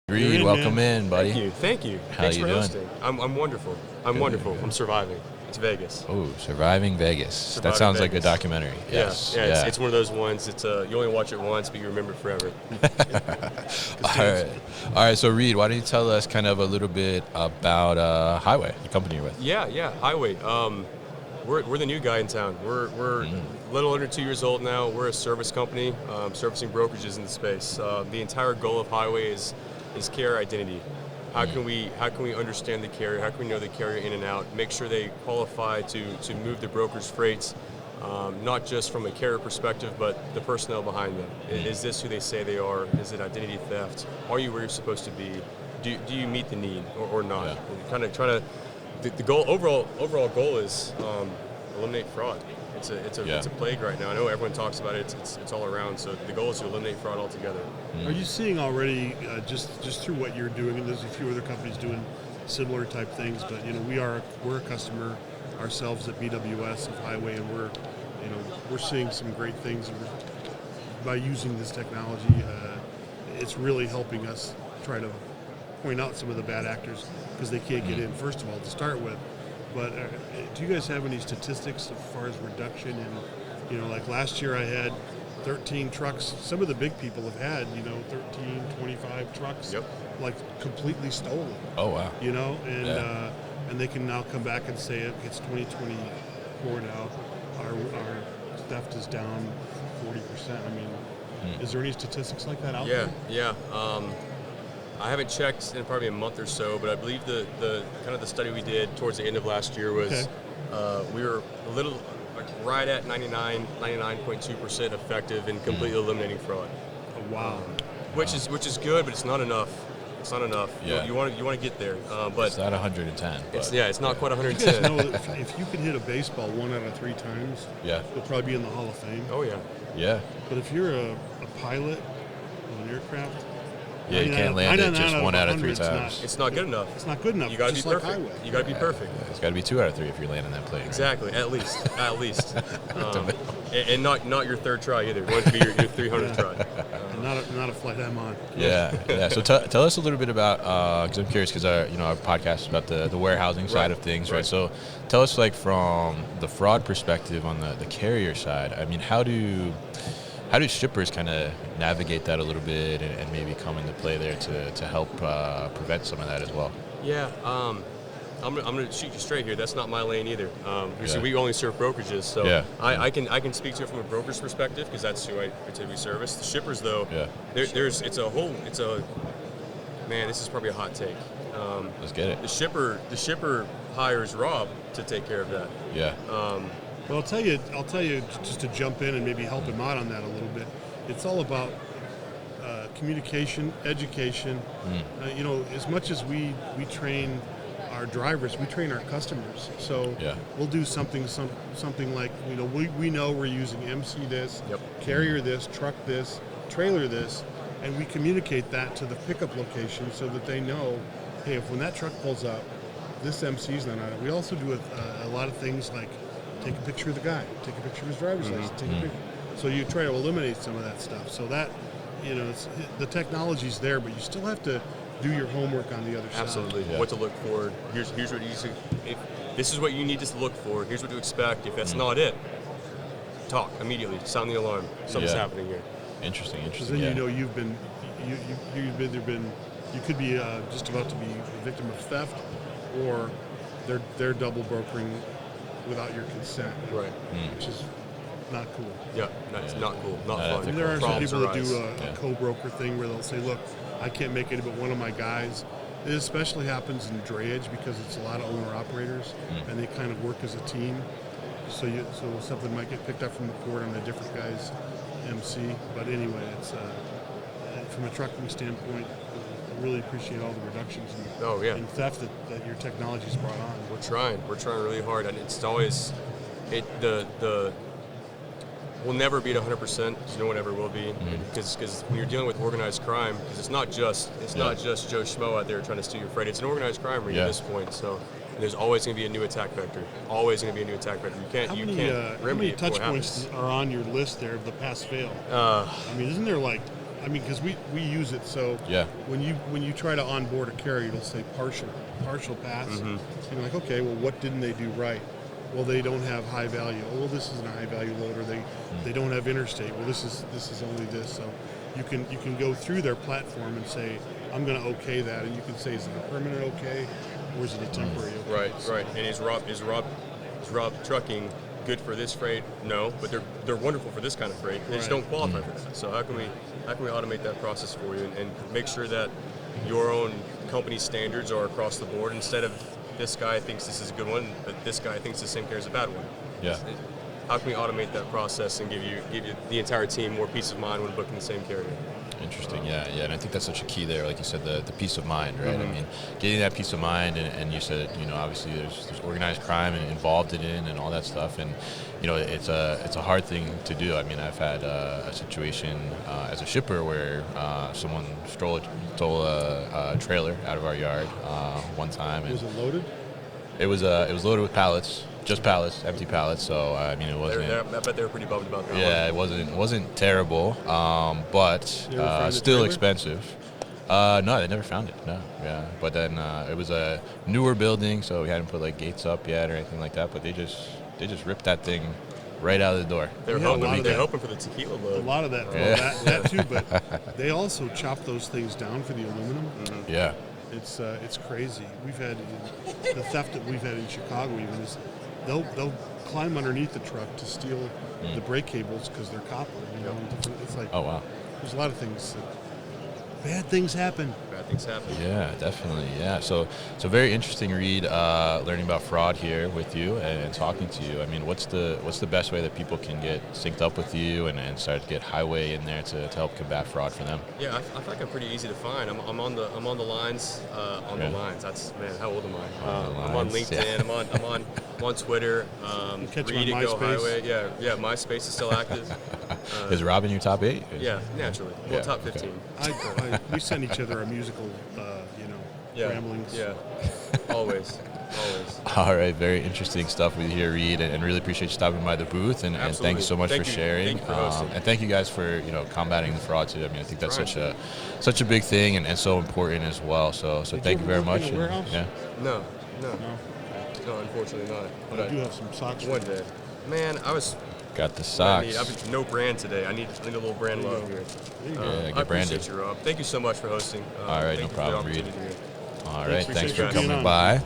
Reid, welcome in, buddy. Thank you. How Thanks you for doing? hosting. I'm wonderful. Good. I'm surviving. It's Vegas. Oh, Surviving Vegas. Surviving That sounds like a Vegas. documentary. Yes. Yeah. It's one of those ones. It's you only watch it once, but you remember it forever. All right. So Reid, why don't you tell us kind of a little bit about Highway, the company you're with? Yeah. Highway. We're the new guy in town. We're a little under 2 years old now. We're a service company, servicing brokerages in the space. The entire goal of Highway is carrier identity. How can we understand the carrier? How can we know the carrier in and out? Make sure they qualify to move the broker's freights, not just from a carrier perspective, but the personnel behind them. Is this who they say they are? Is it identity theft? Are you where you're supposed to be? Do you meet the need or not? Yeah. Kind of trying to. The goal overall goal is eliminate fraud. It's a plague right now. I know everyone talks about it. It's all around. So the goal is to eliminate fraud altogether. Are you seeing already just through what you're doing, and there's a few other companies doing similar type things, but we're a customer ourselves at BWS of Highway, and we're seeing some great things by using this technology. It's really helping us try to point out some of the bad actors because they can't get in, first of all, to start with. But do you guys have any statistics as far as reduction in, like last year I had 13 trucks. Some of the big people have had, 13, 25 trucks, like completely stolen. Oh, wow. And they can now come back and say it's 2024 now. Our theft is down 40%. I mean, is there any statistics like that out there? Yeah. I haven't checked in probably a month or so, but I believe the kind of the study we did towards the end of last year was we were a little right at 99.2% effective in completely eliminating fraud. Oh, wow. Which is good, but it's not enough. It's not enough. Yeah. You want to get there, but it's not 110. It's not quite You 110. guys know that if you can hit a baseball 1 out of 3 times, you'll probably be in the Hall of Fame. Oh yeah. Yeah. But if you're a pilot of an aircraft, Yeah, you can't land it just 1 out of 3 times. It's not good enough. It's not good enough. You got to be just like perfect. Highway. You got to be perfect. It's got to be 2 out of 3 if you're landing that plane. Exactly, at least. And not your third try either. It wants to be your 300th try. Not a flight I'm on. Yeah. So tell us a little bit about, because I'm curious, because our podcast is about the warehousing side of things, right? So tell us, like, from the fraud perspective on the carrier side. I mean, how do shippers kind of navigate that a little bit and maybe come into play there to help prevent some of that as well? Yeah, I'm going to shoot you straight here. That's not my lane either. See, we only serve brokerages, so I can speak to it from a broker's perspective because that's who I typically service. The shippers, though, this is probably a hot take. Let's get it. The shipper hires Rob to take care of that. Yeah. Well, I'll tell you, just to jump in and maybe help him out on that a little bit. It's all about communication, education. As much as we train our drivers, we train our customers. So we'll do something like we know we're using MC this, carrier this, truck this, trailer this, and we communicate that to the pickup location so that they know, hey, if when that truck pulls up, this MC's not on it. We also do a lot of things like take a picture of the guy, take a picture of his driver's license, take a picture. So you try to eliminate some of that stuff. So that, the technology's there, but you still have to do your homework on the other side. Absolutely. What to look for. Here's what if this is what you need to look for. Here's what to expect. If that's not it, talk immediately. Sound the alarm. Something's happening here. Interesting. Because then you've been you could be just about to be a victim of theft, or they're double brokering without your consent, right? Which is not cool. Yeah, it's not cool, not fun. And there are some people that do a a co-broker thing where they'll say, look, I can't make it, but one of my guys. It especially happens in drayage because it's a lot of owner-operators, and they kind of work as a team. So something might get picked up from the port on a different guy's MC. But anyway, it's from a trucking standpoint, I really appreciate all the reductions in theft that your technology's brought on. We're trying really hard, and it's always we'll never beat 100%, because no one ever will be. Because when you're dealing with organized crime, because it's not just Joe Schmo out there trying to steal your freight. It's an organized crime ring at this point. So there's always going to be a new attack vector. Always going to be a new attack vector. You can't how many touch points are on your list there of the pass fail? Isn't there like I mean, because we use it, so Yeah. when you try to onboard a carrier, it'll say partial pass. And you're like, okay, well, what didn't they do right? Well, they don't have high value. Oh, well, this isn't a high value loader. They don't have interstate. Well, this is only this. So you can go through their platform and say, I'm going to okay that, and you can say, is it a permanent okay, or is it a temporary okay? Right. And is Rob Trucking good for this freight? No, but they're wonderful for this kind of freight. They just don't qualify for that. So how can we automate that process for you and make sure that your own company standards are across the board, instead of this guy thinks this is a good one, but this guy thinks the same carrier is a bad one? Yeah. How can we automate that process and give you the entire team more peace of mind when booking the same carrier? Interesting, yeah, and I think that's such a key there, like you said, the peace of mind, right? I mean, getting that peace of mind, and you said, obviously there's organized crime involved in it and all that stuff, and it's a hard thing to do. I mean, I've had a situation as a shipper where someone stole a trailer out of our yard one time. And Was it loaded? it was loaded with pallets. Just pallets, empty pallets. So I mean, it wasn't. I bet they were pretty bummed about that. Yeah, it wasn't terrible, but still expensive. No, they never found it. No, yeah. But then it was a newer building, so we hadn't put like gates up yet or anything like that. But they just ripped that thing right out of the door. They're hoping for the tequila load. A lot of that, well, that too. But they also chop those things down for the aluminum. Yeah. It's crazy. We've had the theft that we've had in Chicago. Even is they'll climb underneath the truck to steal the brake cables because they're copper. It's like, oh wow. There's a lot of things. Bad things happen. Yeah, definitely. Yeah. So very interesting, Reid, learning about fraud here with you and talking to you. I mean, what's the best way that people can get synced up with you and start to get Highway in there to help combat fraud for them? Yeah, I feel like I'm pretty easy to find. I'm on the lines. The lines. That's, man, how old am I? I'm on LinkedIn. Yeah. I'm on Twitter. Reid on MySpace. Highway. Yeah. MySpace is still active. Is Rob in your top 8? Yeah, naturally. Well, top 15. Okay. We send each other our musical, ramblings. Yeah, always. All right, very interesting stuff with you here, Reid, and really appreciate you stopping by the booth, and thank you so much for sharing. Thank you for hosting. And thank you guys for combating the fraud too. I mean, I think that's such a big thing and so important as well. So thank you very much. In a warehouse? Yeah. No, unfortunately not. But I do have some socks. One day, man, Got the socks. I no brand today. I need a little brand love here. Yeah, I branded. appreciate you, Rob. Thank you so much for hosting. All right, no problem, Reid. All right, thanks for being coming on. by.